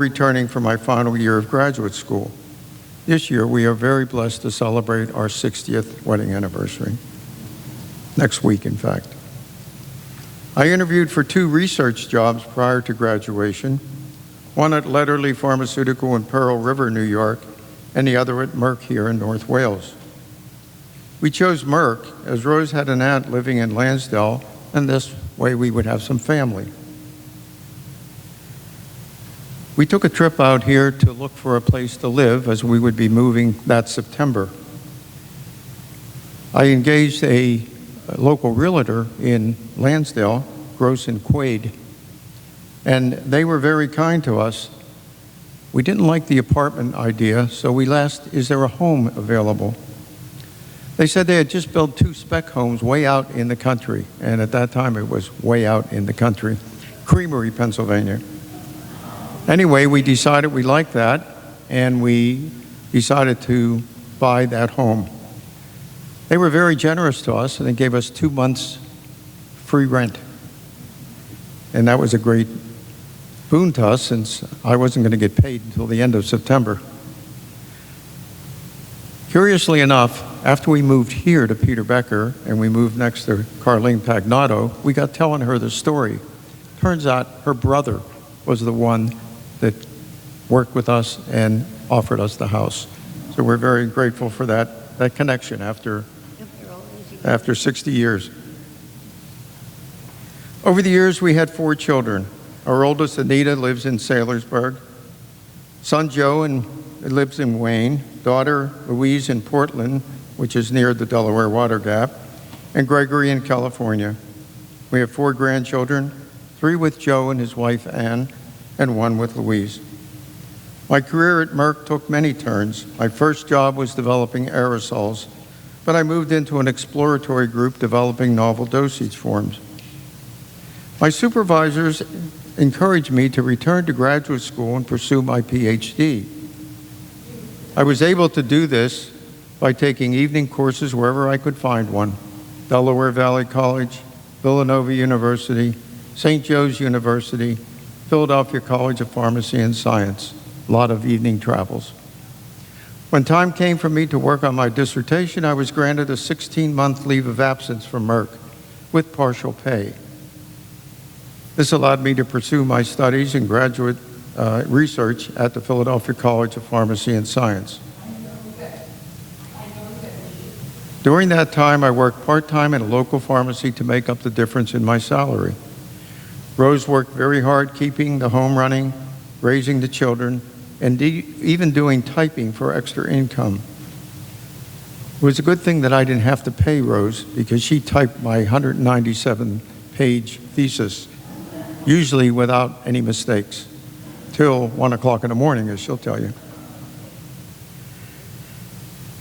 returning for my final year of graduate school. This year, we are very blessed to celebrate our 60th wedding anniversary. Next week, in fact. I interviewed for 2 research jobs prior to graduation, one at Letterly Pharmaceutical in Pearl River, New York, and the other at Merck here in North Wales. We chose Merck as Rose had an aunt living in Lansdale, and this way we would have some family. We took a trip out here to look for a place to live as we would be moving that September. I engaged a local realtor in Lansdale, Gross and Quaid, and they were very kind to us. We didn't like the apartment idea, so we asked, is there a home available? They said they had just built 2 spec homes way out in the country, and at that time it was way out in the country, Creamery, Pennsylvania. Anyway, we decided we liked that, and we decided to buy that home. They were very generous to us, and they gave us 2 months free rent. And that was a great boon to us, since I wasn't going to get paid until the end of September. Curiously enough, after we moved here to Peter Becker, and we moved next to Carlene Pagnato, we got telling her the story. Turns out her brother was the one that worked with us and offered us the house. So we're very grateful for that connection after 60 years. Over the years, we had 4 children. Our oldest, Anita, lives in Saylorsburg. Son Joe lives in Wayne. Daughter Louise in Portland, which is near the Delaware Water Gap. And Gregory in California. We have 4 grandchildren, 3 with Joe and his wife Ann, and 1 with Louise. My career at Merck took many turns. My first job was developing aerosols, but I moved into an exploratory group developing novel dosage forms. My supervisors encouraged me to return to graduate school and pursue my PhD. I was able to do this by taking evening courses wherever I could find one: Delaware Valley College, Villanova University, St. Joe's University, Philadelphia College of Pharmacy and Science. A lot of evening travels. When time came for me to work on my dissertation, I was granted a 16-month leave of absence from Merck with partial pay. This allowed me to pursue my studies in graduate research at the Philadelphia College of Pharmacy and Science. During that time, I worked part-time in a local pharmacy to make up the difference in my salary. Rose worked very hard keeping the home running, raising the children, and even doing typing for extra income. It was a good thing that I didn't have to pay Rose, because she typed my 197-page thesis, usually without any mistakes, till 1 o'clock in the morning, as she'll tell you.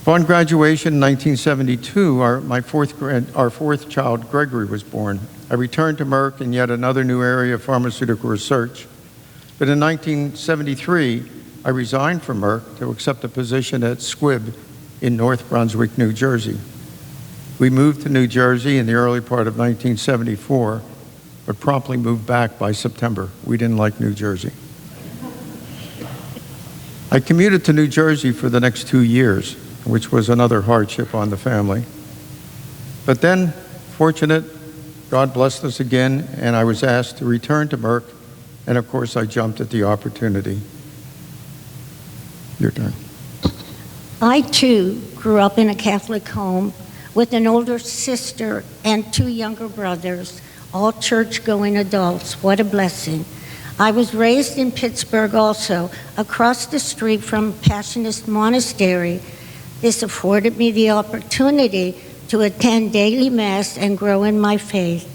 Upon graduation in 1972, our fourth child, Gregory, was born. I returned to Merck in yet another new area of pharmaceutical research. But in 1973, I resigned from Merck to accept a position at Squibb in North Brunswick, New Jersey. We moved to New Jersey in the early part of 1974, but promptly moved back by September. We didn't like New Jersey. I commuted to New Jersey for the next 2 years, which was another hardship on the family. But then, fortunate, God blessed us again, and I was asked to return to Merck, and of course I jumped at the opportunity. Your turn. I too grew up in a Catholic home with an older sister and 2 younger brothers, all church-going adults. What a blessing. I was raised in Pittsburgh also, across the street from Passionist Monastery. This afforded me the opportunity to attend daily Mass and grow in my faith.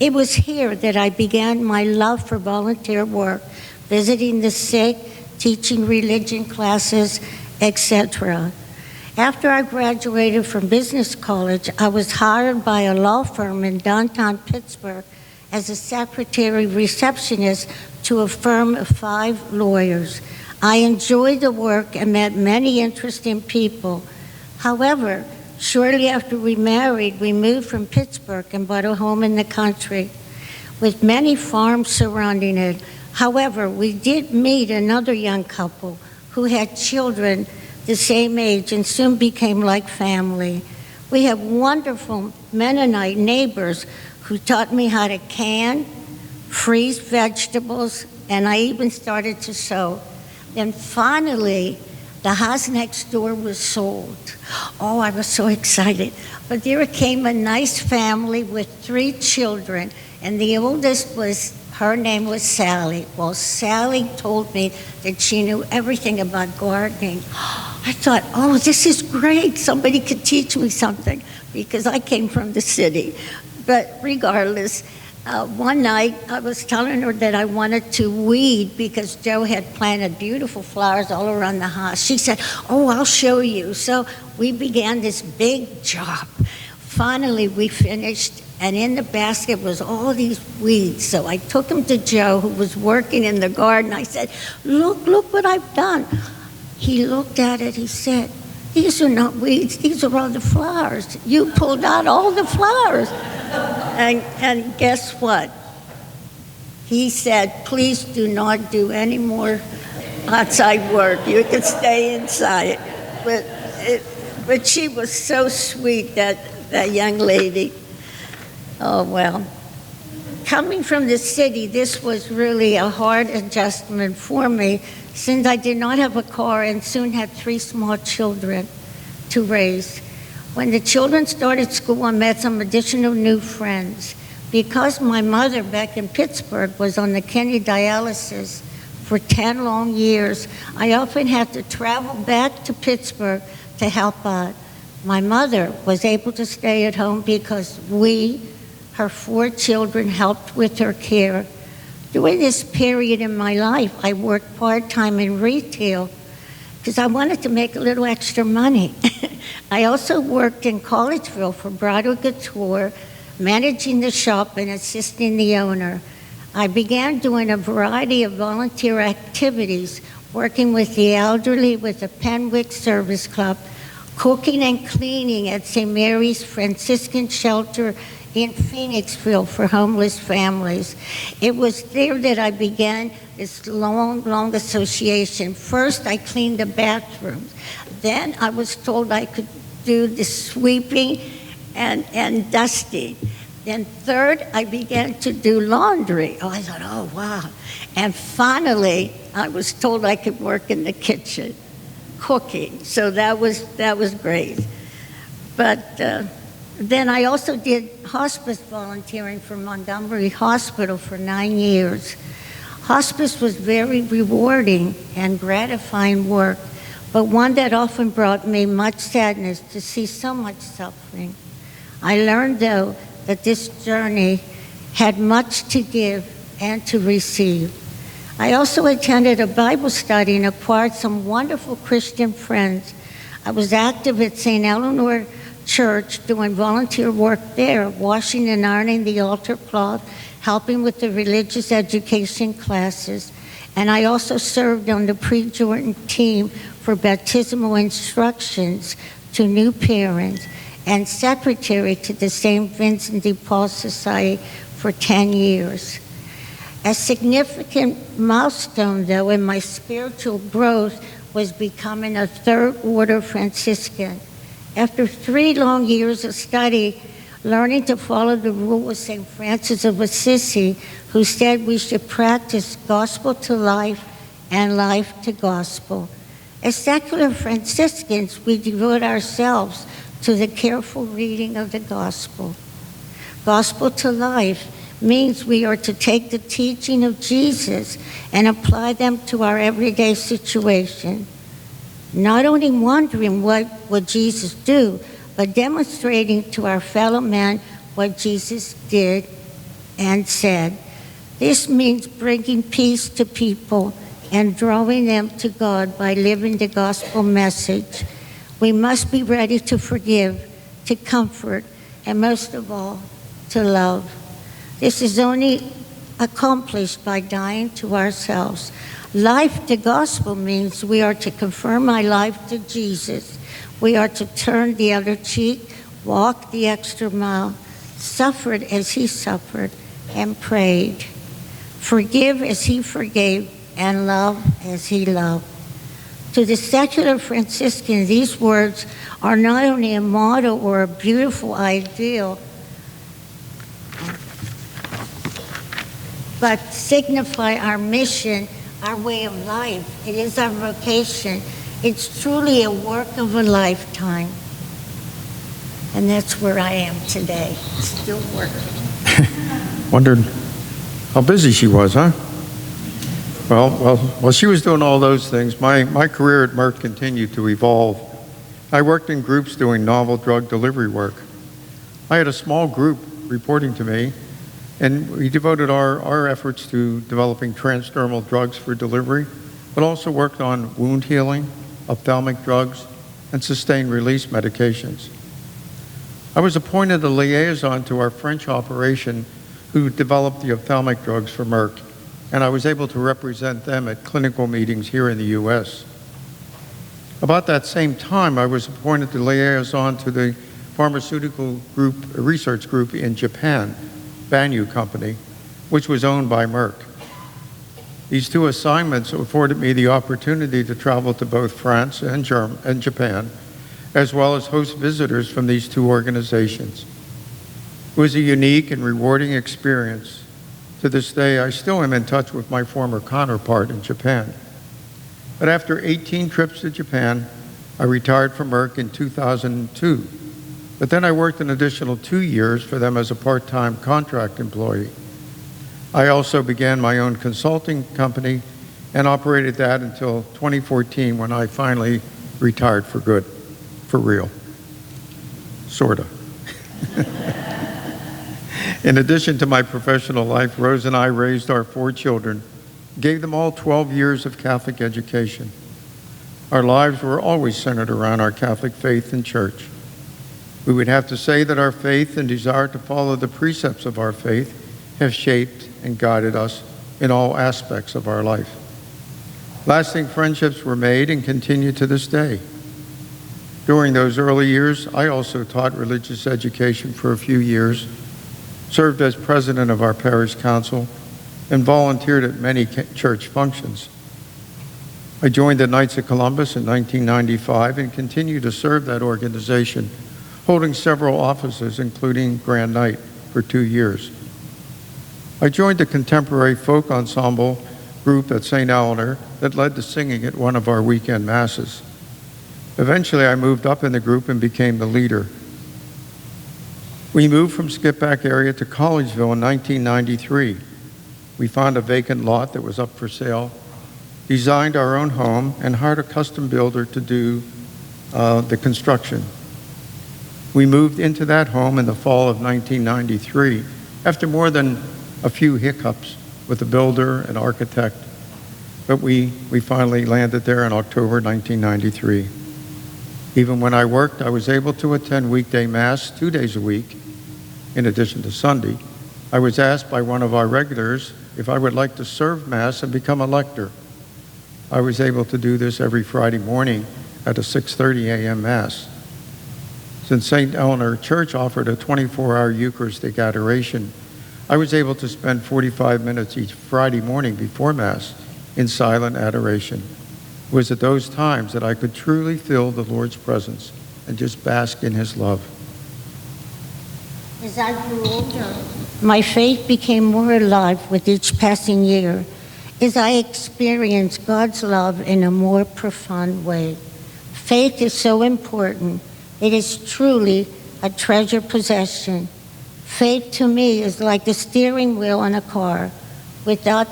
It was here that I began my love for volunteer work, visiting the sick, teaching religion classes, etc. After I graduated from business college, I was hired by a law firm in downtown Pittsburgh as a secretary receptionist to a firm of 5 lawyers. I enjoyed the work and met many interesting people. However, shortly after we married, we moved from Pittsburgh and bought a home in the country with many farms surrounding it. However, we did meet another young couple who had children the same age and soon became like family. We have wonderful Mennonite neighbors who taught me how to can, freeze vegetables, and I even started to sew. Then finally, the house next door was sold. Oh, I was so excited. But there came a nice family with 3 children, and the oldest her name was Sally. Well, Sally told me that she knew everything about gardening. I thought, oh, this is great. Somebody could teach me something, because I came from the city. But regardless, one night I was telling her that I wanted to weed because Joe had planted beautiful flowers all around the house. She said, oh, I'll show you. So we began this big job. Finally, we finished, and in the basket was all these weeds. So I took them to Joe, who was working in the garden. I said, look what I've done. He looked at it. He said, these are not weeds. These are all the flowers. You pulled out all the flowers. And guess what? He said, please do not do any more outside work. You can stay inside. But she was so sweet, that young lady. Oh, well. Coming from the city, this was really a hard adjustment for me, since I did not have a car and soon had 3 small children to raise. When the children started school, I met some additional new friends. Because my mother back in Pittsburgh was on the kidney dialysis for 10 long years, I often had to travel back to Pittsburgh to help out. My mother was able to stay at home because we, her 4 children, helped with her care. During this period in my life, I worked part-time in retail because I wanted to make a little extra money. I also worked in Collegeville for Bridal Couture, managing the shop and assisting the owner. I began doing a variety of volunteer activities, working with the elderly with the Penwick Service Club, cooking and cleaning at St. Mary's Franciscan Shelter in Phoenixville for homeless families. It was there that I began this long association. First, I cleaned the bathrooms. Then I was told I could do the sweeping and dusting. Then third, I began to do laundry. Oh, I thought, oh, wow. And finally, I was told I could work in the kitchen, cooking. So that was great. But then I also did hospice volunteering for Montgomery Hospital for 9 years. Hospice was very rewarding and gratifying work, but one that often brought me much sadness to see so much suffering. I learned, though, that this journey had much to give and to receive. I also attended a Bible study and acquired some wonderful Christian friends. I was active at St. Eleanor Church doing volunteer work there, washing and ironing the altar cloth, helping with the religious education classes. And I also served on the pre-Jordan team for baptismal instructions to new parents and secretary to the St. Vincent de Paul Society for 10 years. A significant milestone, though, in my spiritual growth was becoming a third order Franciscan. After 3 long years of study, learning to follow the rule of St. Francis of Assisi, who said we should practice gospel to life and life to gospel. As secular Franciscans, we devote ourselves to the careful reading of the gospel. Gospel to life means we are to take the teaching of Jesus and apply them to our everyday situation. Not only wondering what would Jesus do, but demonstrating to our fellow man what Jesus did and said. This means bringing peace to people and drawing them to God by living the gospel message. We must be ready to forgive, to comfort, and most of all, to love. This is only accomplished by dying to ourselves. Life to gospel means we are to confirm our life to Jesus. We are to turn the other cheek, walk the extra mile, suffered as he suffered, and prayed. Forgive as he forgave, and love as he loved. To the secular Franciscan, these words are not only a motto or a beautiful ideal, but signify our mission, our way of life. It is our vocation. It's truly a work of a lifetime. And that's where I am today, still working. Wondered how busy she was, huh? Well, she was doing all those things. My career at Merck continued to evolve. I worked in groups doing novel drug delivery work. I had a small group reporting to me, and we devoted our efforts to developing transdermal drugs for delivery, but also worked on wound healing, ophthalmic drugs, and sustained release medications. I was appointed a liaison to our French operation who developed the ophthalmic drugs for Merck, and I was able to represent them at clinical meetings here in the U.S. About that same time, I was appointed the liaison to the pharmaceutical group, research group in Japan, Banyu Company, which was owned by Merck. These two assignments afforded me the opportunity to travel to both France and Japan, as well as host visitors from these two organizations. It was a unique and rewarding experience. To this day, I still am in touch with my former counterpart in Japan. But after 18 trips to Japan, I retired from Merck in 2002. But then I worked an additional 2 years for them as a part-time contract employee. I also began my own consulting company and operated that until 2014 when I finally retired for good, for real, sorta. In addition to my professional life, Rose and I raised our 4 children, gave them all 12 years of Catholic education. Our lives were always centered around our Catholic faith and church. We would have to say that our faith and desire to follow the precepts of our faith have shaped and guided us in all aspects of our life. Lasting friendships were made and continue to this day. During those early years, I also taught religious education for a few years, served as president of our parish council, and volunteered at many church functions. I joined the Knights of Columbus in 1995 and continue to serve that organization, holding several offices, including Grand Knight, for 2 years. I joined the contemporary folk ensemble group at St. Eleanor that led to singing at one of our weekend masses. Eventually, I moved up in the group and became the leader. We moved from Skippack area to Collegeville in 1993. We found a vacant lot that was up for sale, designed our own home, and hired a custom builder to do the construction. We moved into that home in the fall of 1993 after more than a few hiccups with the builder and architect, but we finally landed there in October 1993. Even when I worked, I was able to attend weekday Mass 2 days a week, in addition to Sunday. I was asked by one of our regulars if I would like to serve Mass and become a lector. I was able to do this every Friday morning at a 6:30 a.m. Mass. Since St. Eleanor Church offered a 24-hour Eucharistic adoration, I was able to spend 45 minutes each Friday morning before Mass in silent adoration. It was at those times that I could truly feel the Lord's presence and just bask in His love. As I grew older, my faith became more alive with each passing year as I experienced God's love in a more profound way. Faith is so important. It is truly a treasured possession. Faith to me is like the steering wheel on a car. Without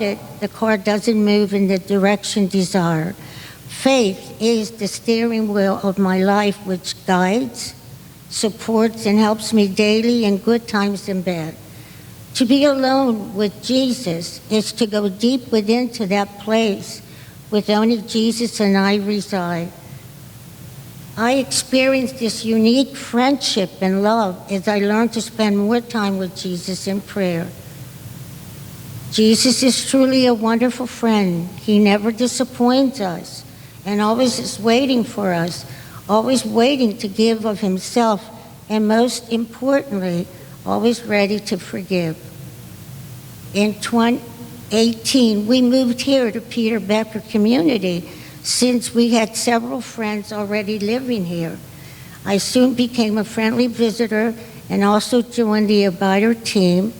it, the car doesn't move in the direction desired. Faith is the steering wheel of my life, which guides, supports, and helps me daily in good times and bad. To be alone with Jesus is to go deep within to that place with only Jesus and I reside. I experienced this unique friendship and love as I learned to spend more time with Jesus in prayer. Jesus is truly a wonderful friend. He never disappoints us and always is waiting for us, always waiting to give of Himself, and most importantly, always ready to forgive. In 2018, we moved here to Peter Becker Community since we had several friends already living here. I soon became a friendly visitor and also joined the Abider team.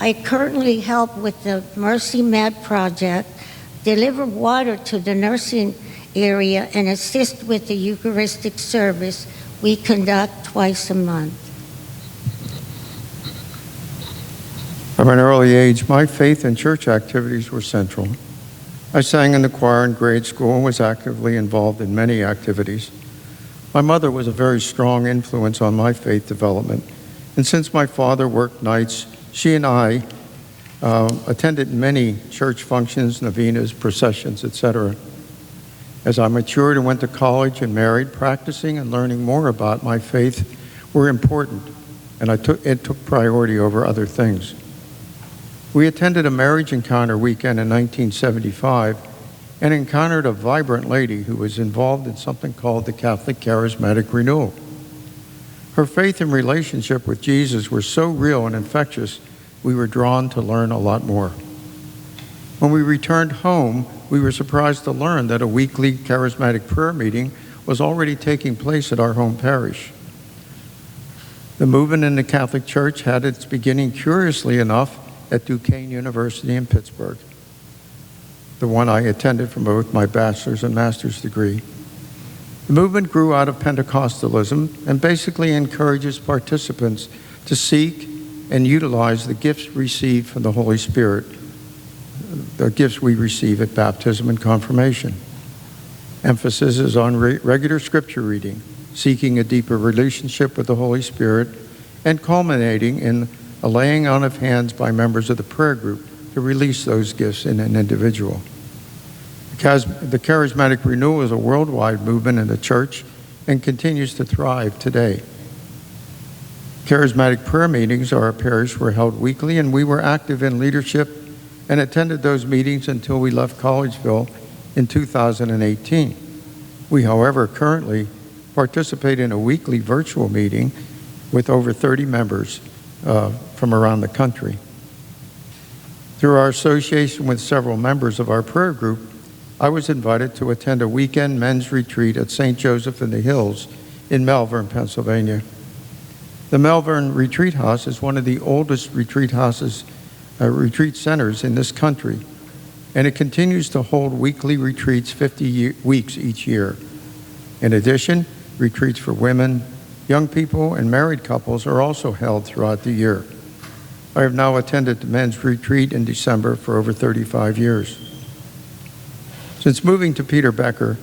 I currently help with the Mercy Med project, deliver water to the nursing area, and assist with the Eucharistic service we conduct twice a month. From an early age, my faith and church activities were central. I sang in the choir in grade school and was actively involved in many activities. My mother was a very strong influence on my faith development, and since my father worked nights, she and I attended many church functions, novenas, processions, etc. As I matured and went to college and married, practicing and learning more about my faith were important, and it took priority over other things. We attended a marriage encounter weekend in 1975 and encountered a vibrant lady who was involved in something called the Catholic Charismatic Renewal. Her faith and relationship with Jesus were so real and infectious, we were drawn to learn a lot more. When we returned home, we were surprised to learn that a weekly charismatic prayer meeting was already taking place at our home parish. The movement in the Catholic Church had its beginning, curiously enough, at Duquesne University in Pittsburgh, the one I attended for both my bachelor's and master's degree. The movement grew out of Pentecostalism and basically encourages participants to seek and utilize the gifts received from the Holy Spirit, the gifts we receive at baptism and confirmation. Emphasis is on regular scripture reading, seeking a deeper relationship with the Holy Spirit, and culminating in a laying on of hands by members of the prayer group to release those gifts in an individual. The Charismatic Renewal is a worldwide movement in the church and continues to thrive today. Charismatic prayer meetings at our parish were held weekly, and we were active in leadership and attended those meetings until we left Collegeville in 2018. We, however, currently participate in a weekly virtual meeting with over 30 members from around the country. Through our association with several members of our prayer group, I was invited to attend a weekend men's retreat at St. Joseph in the Hills in Malvern, Pennsylvania. The Malvern Retreat House is one of the oldest retreat centers in this country, and it continues to hold weekly retreats 50 weeks each year. In addition, retreats for women, young people, and married couples are also held throughout the year. I have now attended the men's retreat in December for over 35 years. Since moving to Peter Becker,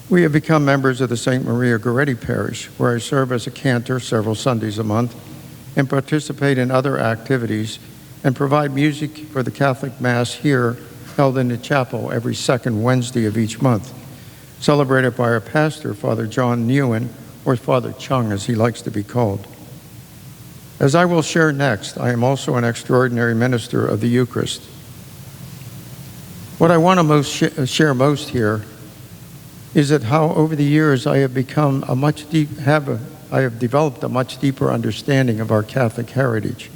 we have become members of the St. Maria Goretti Parish, where I serve as a cantor several Sundays a month and participate in other activities and provide music for the Catholic Mass here, held in the chapel every second Wednesday of each month, celebrated by our pastor, Father John Newen, or Father Chung, as he likes to be called. As I will share next, I am also an extraordinary minister of the Eucharist. What I want to share most here is that how over the years I have developed a much deeper understanding of our Catholic heritage.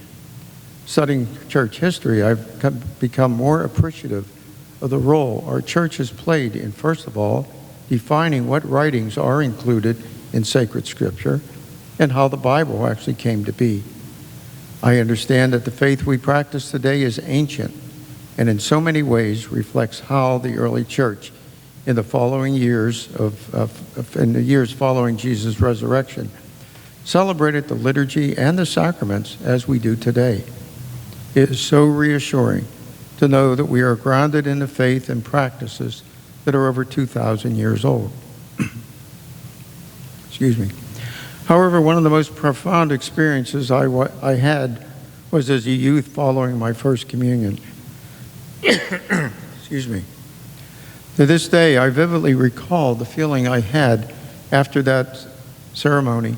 Studying church history, I've become more appreciative of the role our church has played in, first of all, defining what writings are included in sacred scripture and how the Bible actually came to be. I understand that the faith we practice today is ancient and in so many ways reflects how the early church in the following years in the years following Jesus' resurrection celebrated the liturgy and the sacraments as we do today. It is so reassuring to know that we are grounded in the faith and practices that are over 2,000 years old. Excuse me. However, one of the most profound experiences I had was as a youth following my first communion. Excuse me. To this day, I vividly recall the feeling I had after that ceremony.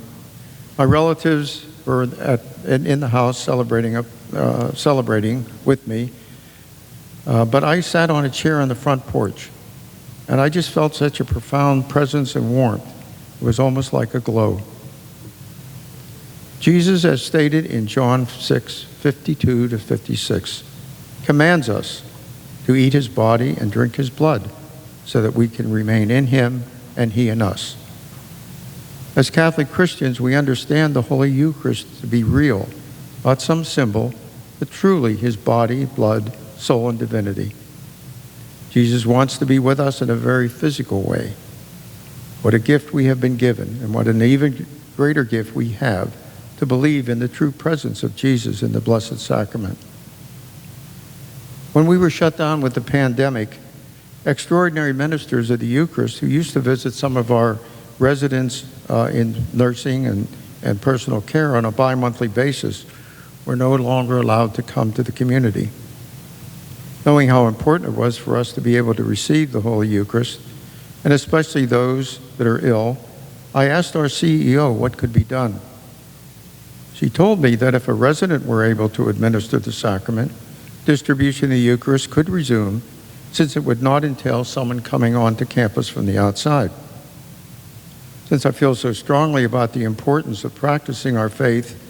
My relatives were in the house celebrating with me, but I sat on a chair on the front porch, and I just felt such a profound presence and warmth. It was almost like a glow. Jesus, as stated in John 6:52 to 56, commands us to eat his body and drink his blood so that we can remain in him and he in us. As Catholic Christians, we understand the Holy Eucharist to be real, not some symbol, but truly his body, blood, soul, and divinity. Jesus wants to be with us in a very physical way. What a gift we have been given, and what an even greater gift we have to believe in the true presence of Jesus in the Blessed Sacrament. When we were shut down with the pandemic, extraordinary ministers of the Eucharist who used to visit some of our residents in nursing and personal care on a bi-monthly basis were no longer allowed to come to the community. Knowing how important it was for us to be able to receive the Holy Eucharist, and especially those that are ill, I asked our CEO what could be done. She told me that if a resident were able to administer the sacrament, distribution of the Eucharist could resume, since it would not entail someone coming onto campus from the outside. Since I feel so strongly about the importance of practicing our faith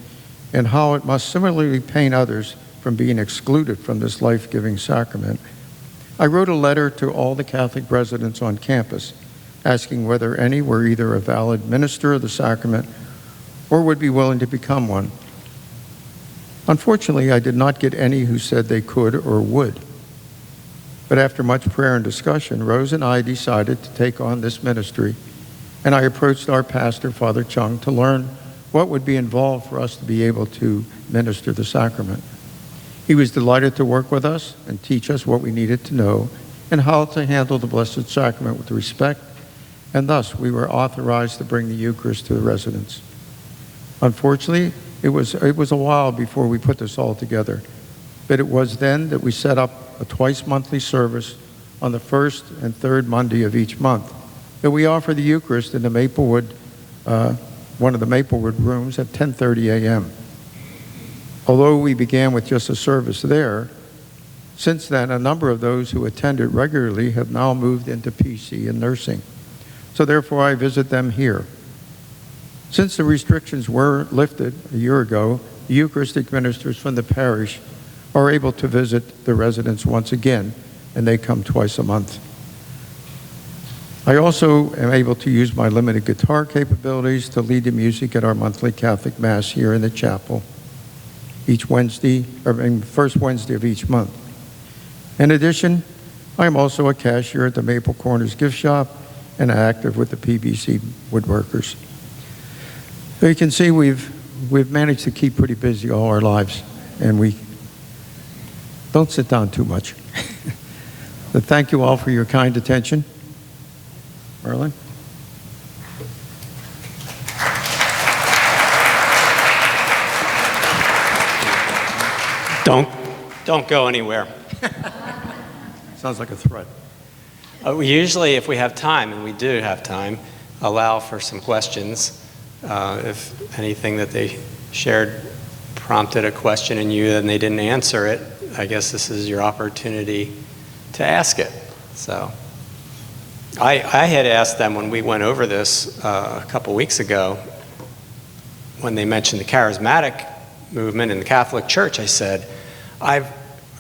and how it must similarly pain others from being excluded from this life-giving sacrament, I wrote a letter to all the Catholic residents on campus asking whether any were either a valid minister of the sacrament or would be willing to become one. Unfortunately, I did not get any who said they could or would. But after much prayer and discussion, Rose and I decided to take on this ministry, and I approached our pastor, Father Chung, to learn what would be involved for us to be able to minister the sacrament. He was delighted to work with us and teach us what we needed to know and how to handle the Blessed Sacrament with respect, and thus we were authorized to bring the Eucharist to the residents. Unfortunately, it was a while before we put this all together, but it was then that we set up a twice-monthly service on the first and third Monday of each month, that we offer the Eucharist in the Maplewood, one of the Maplewood rooms at 10:30 a.m. Although we began with just a service there, since then a number of those who attended regularly have now moved into PC and nursing. So therefore I visit them here. Since the restrictions were lifted a year ago, the Eucharistic ministers from the parish are able to visit the residents once again, and they come twice a month. I also am able to use my limited guitar capabilities to lead the music at our monthly Catholic Mass here in the chapel, first Wednesday of each month. In addition, I am also a cashier at the Maple Corners gift shop and active with the PBC woodworkers. So you can see we've managed to keep pretty busy all our lives, and we don't sit down too much. But thank you all for your kind attention. Merlin? Don't go anywhere. Sounds like a threat. We usually, if we have time, and we do have time, allow for some questions. If anything that they shared prompted a question in you and they didn't answer it, I guess this is your opportunity to ask it. So I had asked them when we went over this a couple weeks ago, when they mentioned the charismatic movement in the Catholic Church, I said, I've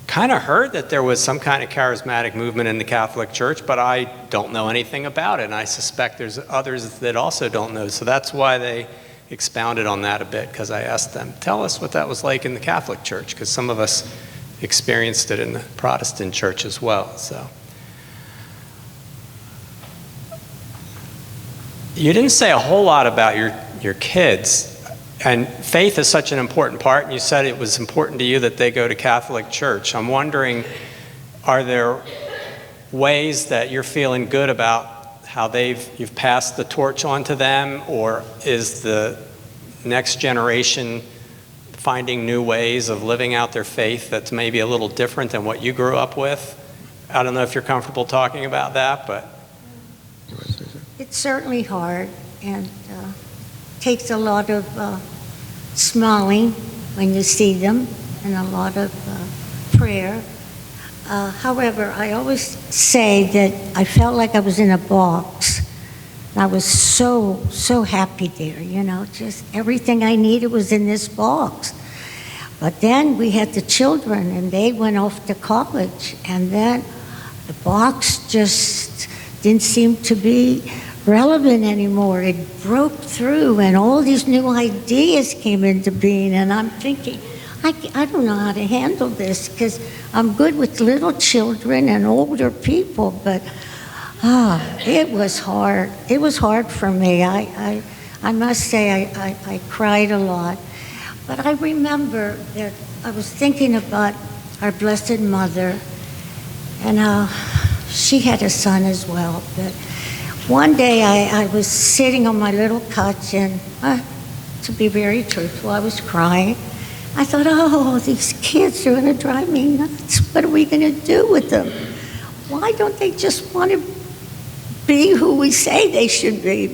kind of heard that there was some kind of charismatic movement in the Catholic Church, but I don't know anything about it, and I suspect there's others that also don't know. So that's why they expounded on that a bit, because I asked them, tell us what that was like in the Catholic Church, because some of us experienced it in the Protestant Church as well. So you didn't say a whole lot about your kids. And faith is such an important part, and you said it was important to you that they go to Catholic Church. I'm wondering, are there ways that you're feeling good about how you've passed the torch on to them, or is the next generation finding new ways of living out their faith that's maybe a little different than what you grew up with? I don't know if you're comfortable talking about that, but... It's certainly hard, and takes a lot of smiling when you see them, and a lot of prayer. However, I always say that I felt like I was in a box. I was so happy there, just everything I needed was in this box. But then we had the children, and they went off to college, and then the box just didn't seem to be relevant anymore. It broke through, and all these new ideas came into being, and I'm thinking, I don't know how to handle this, because I'm good with little children and older people, but it was hard. It was hard for me. I must say I cried a lot. But I remember that I was thinking about our Blessed Mother and how she had a son as well. But one day I was sitting on my little couch and, to be very truthful, I was crying. I thought, oh, these kids are going to drive me nuts. What are we going to do with them? Why don't they just want to be who we say they should be?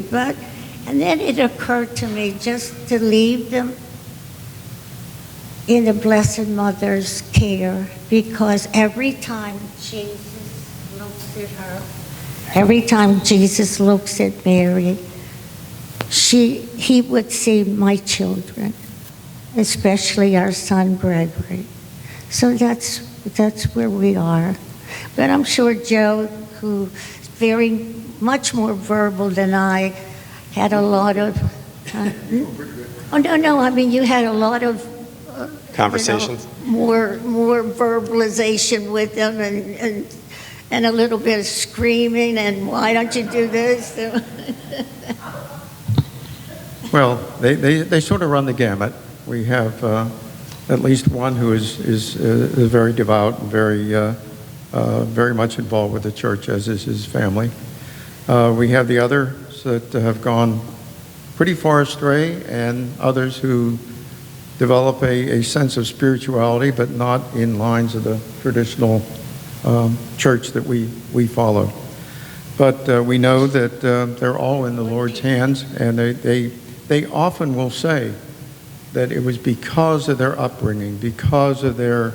And then it occurred to me just to leave them in the Blessed Mother's care, because every time Jesus looks at her, every time Jesus looks at Mary, he would see my children, especially our son Gregory. So that's where we are. But I'm sure Joe, who's very much more verbal than I, had a lot of. Oh no! I mean, you had a lot of Conversations. More verbalization with them, and a little bit of screaming, and why don't you do this? Well, they sort of run the gamut. We have at least one who is very devout and very much involved with the church, as is his family. We have the others that have gone pretty far astray, and others who develop a sense of spirituality, but not in lines of the traditional church that we follow. But we know that they're all in the Lord's hands, and they often will say that it was because of their upbringing, because of their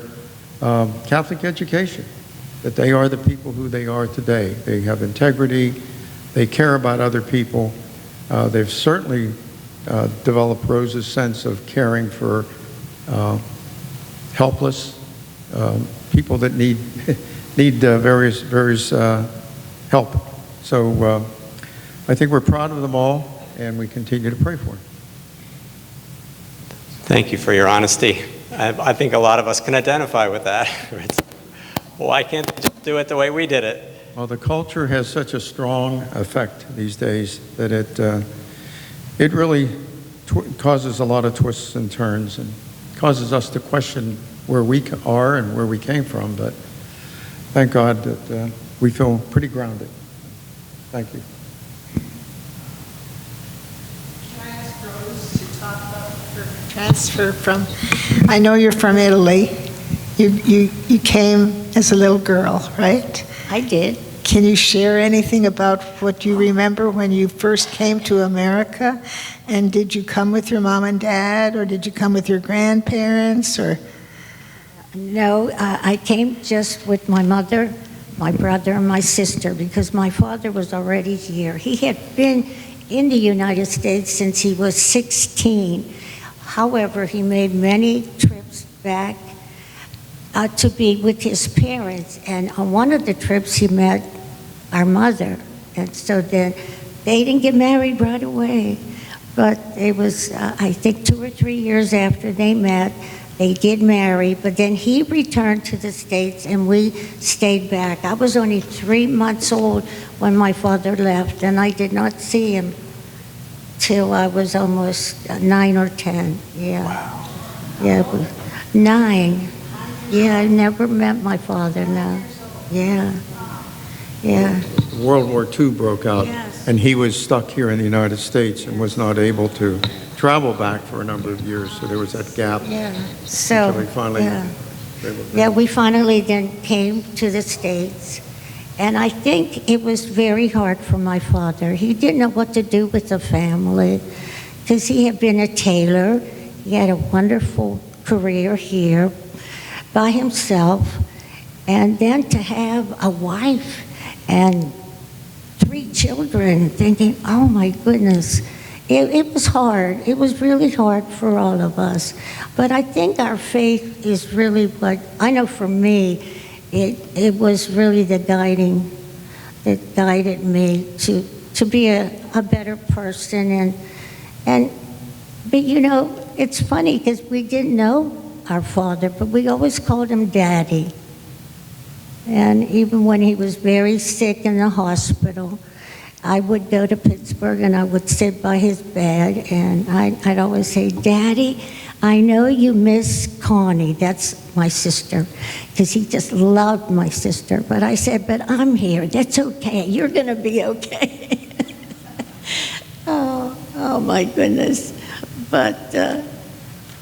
Catholic education, that they are the people who they are today. They have integrity, they care about other people. They've certainly developed Rose's sense of caring for helpless people that need various help. So I think we're proud of them all, and we continue to pray for them. Thank you for your honesty. I think a lot of us can identify with that. Why can't they just do it the way we did it? Well, the culture has such a strong effect these days that it really causes a lot of twists and turns and causes us to question where we are and where we came from. But thank God that we feel pretty grounded. Thank you. Can I ask Rose to talk about her transfer from, I know you're from Italy. You came as a little girl, right? I did. Can you share anything about what you remember when you first came to America? And did you come with your mom and dad, or did you come with your grandparents, or? No, I came just with my mother, my brother, and my sister, because my father was already here. He had been in the United States since he was 16. However, he made many trips back to be with his parents. And on one of the trips, he met our mother. And so then they didn't get married right away. But it was, I think, 2 or 3 years after they met, they did marry. But then he returned to the States, and we stayed back. I was only 3 months old when my father left, and I did not see him till I was almost 9 or 10. Yeah. Wow. Yeah, 9. Yeah, I never met my father, no. Yeah. Yeah. World War II broke out, Yes. and he was stuck here in the United States and was not able to travel back for a number of years. So there was that gap. Yeah. So, Until we finally yeah. were able to- Yeah, we finally then came to the States. And I think it was very hard for my father. He didn't know what to do with the family because he had been a tailor. He had a wonderful career here by himself. And then to have a wife and 3 children, thinking, oh my goodness, it was hard. It was really hard for all of us. But I think our faith is really what, I know for me, it was really the guiding, that guided me to be a better person. But you know, it's funny because we didn't know our father, but we always called him Daddy. And even when he was very sick in the hospital, I would go to Pittsburgh and I would sit by his bed and I'd always say, Daddy, I know you miss Connie, that's my sister, because he just loved my sister. But I said, but I'm here, that's okay, you're going to be okay. Oh my goodness. But,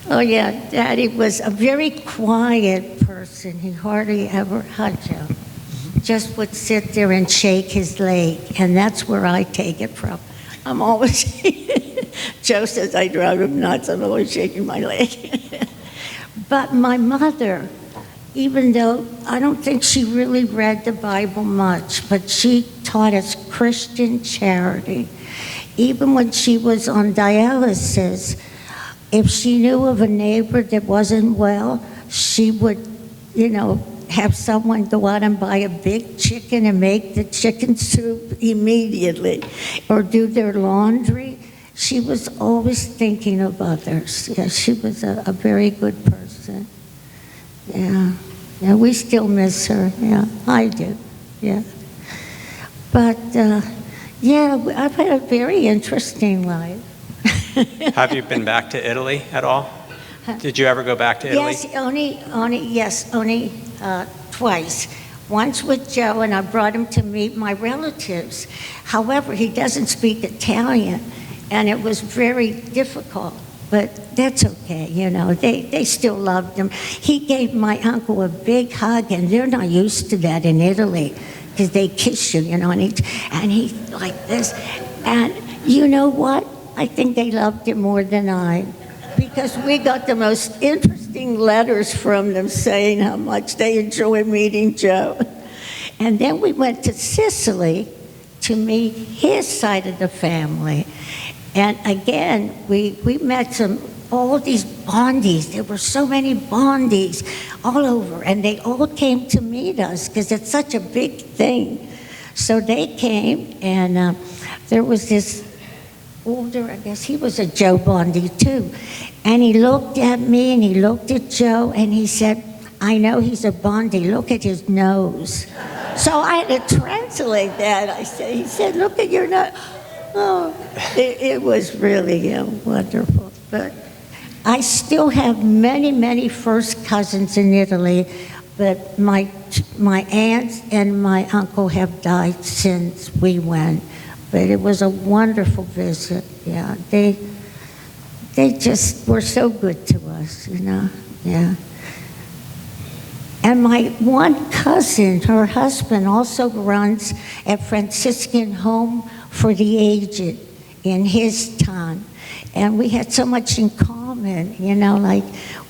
oh yeah, Daddy was a very quiet person. He hardly ever hugged you. Just would sit there and shake his leg, and that's where I take it from. I'm always, Joe says I drive him nuts, I'm always shaking my leg. But my mother, even though I don't think she really read the Bible much, but she taught us Christian charity. Even when she was on dialysis, if she knew of a neighbor that wasn't well, she would, you know, have someone go out and buy a big chicken and make the chicken soup immediately, or do their laundry. She was always thinking of others. Yeah, she was a very good person. Yeah, we still miss her. Yeah, I do. Yeah, but yeah, I've had a very interesting life. Have you been back to Italy at all? Did you ever go back to Italy? Yes, only twice. Once with Joe, and I brought him to meet my relatives. However, he doesn't speak Italian, and it was very difficult. But that's okay, you know. They still loved him. He gave my uncle a big hug, and they're not used to that in Italy, because they kiss you, you know, and he like this. And you know what? I think they loved him more than I, because we got the most interesting letters from them saying how much they enjoy meeting Joe. And then we went to Sicily to meet his side of the family. And again, we met all these Bondis. There were so many Bondis all over, and they all came to meet us because it's such a big thing. So they came, and there was this older, I guess he was a Joe Bondi too. And he looked at me and he looked at Joe and he said, I know he's a Bondi, look at his nose. So I had to translate that. He said, look at your nose. Oh, it was really wonderful. But I still have many, many first cousins in Italy, but my aunts and my uncle have died since we went. But it was a wonderful visit. Yeah, they just were so good to us, you know. Yeah. And my one cousin, her husband, also runs a Franciscan home for the aged in his town. And we had so much in common, you know, like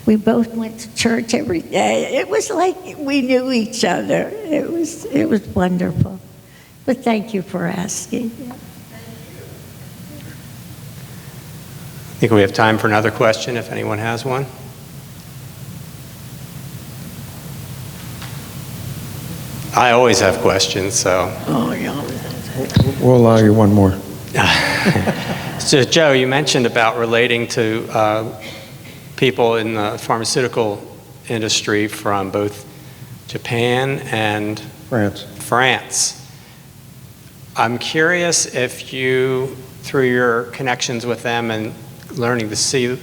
we both went to church every day. It was like we knew each other. It was wonderful. But thank you for asking. Yeah. I think we have time for another question if anyone has one. I always have questions, so. Oh, yeah. We'll allow you one more. So, Joe, you mentioned about relating to people in the pharmaceutical industry from both Japan and France. I'm curious if you, through your connections with them and learning to see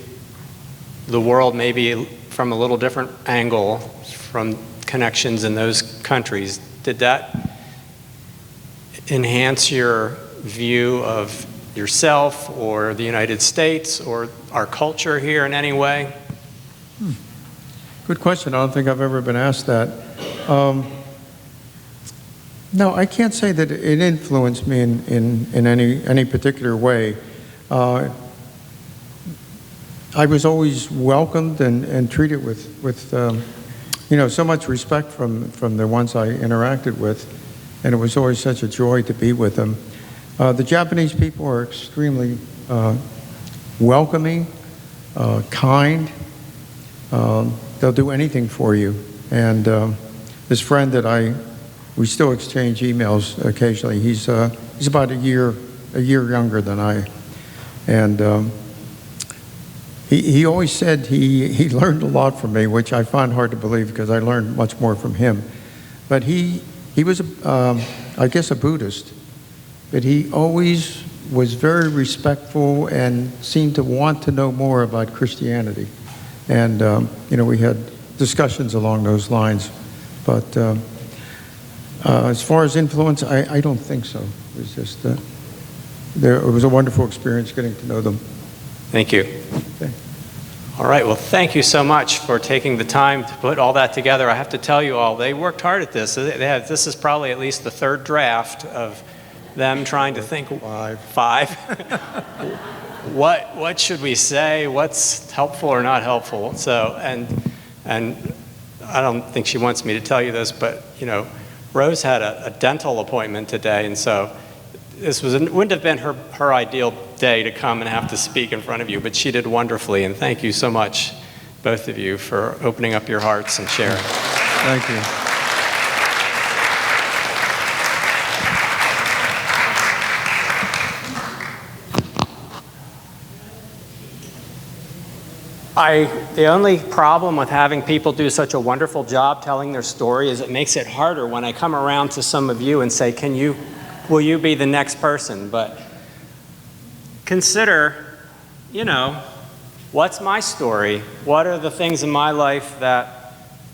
the world maybe from a little different angle from connections in those countries, did that enhance your view of yourself or the United States or our culture here in any way? Good question. I don't think I've ever been asked that. No, I can't say that it influenced me in any particular way. I was always welcomed and treated with so much respect from the ones I interacted with, and it was always such a joy to be with them. The Japanese people are extremely welcoming, kind. They'll do anything for you. And this friend that we still exchange emails occasionally. He's about a year younger than I, and he always said he learned a lot from me, which I find hard to believe because I learned much more from him. But he was, I guess, a Buddhist, but he always was very respectful and seemed to want to know more about Christianity. And, we had discussions along those lines. But as far as influence, I don't think so. It was just, it was a wonderful experience getting to know them. Thank you. Okay. All right, well, thank you so much for taking the time to put all that together. I have to tell you all, they worked hard at this. This is probably at least the third draft of them trying to think. Five. What should we say? What's helpful or not helpful? So, and I don't think she wants me to tell you this, but Rose had a dental appointment today, and so this wouldn't have been her ideal day to come and have to speak in front of you, but she did wonderfully, and thank you so much, both of you, for opening up your hearts and sharing. Thank you. The only problem with having people do such a wonderful job telling their story is it makes it harder when I come around to some of you and say, will you be the next person? But consider, what's my story? What are the things in my life that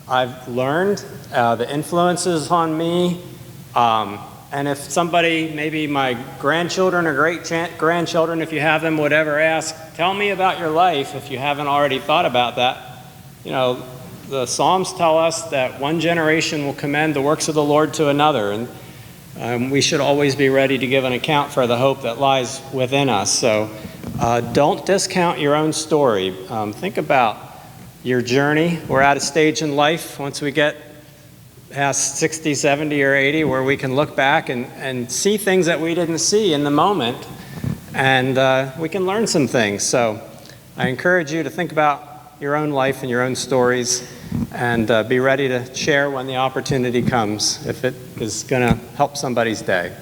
I've learned, the influences on me? And if somebody, maybe my grandchildren or great-grandchildren, if you have them, would ever ask, tell me about your life, if you haven't already thought about that. The Psalms tell us that one generation will commend the works of the Lord to another, and we should always be ready to give an account for the hope that lies within us. So don't discount your own story. Think about your journey. We're at a stage in life, once we get past 60, 70, or 80, where we can look back and see things that we didn't see in the moment, and we can learn some things. So I encourage you to think about your own life and your own stories, and be ready to share when the opportunity comes, if it is going to help somebody's day.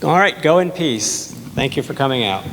All right, go in peace. Thank you for coming out.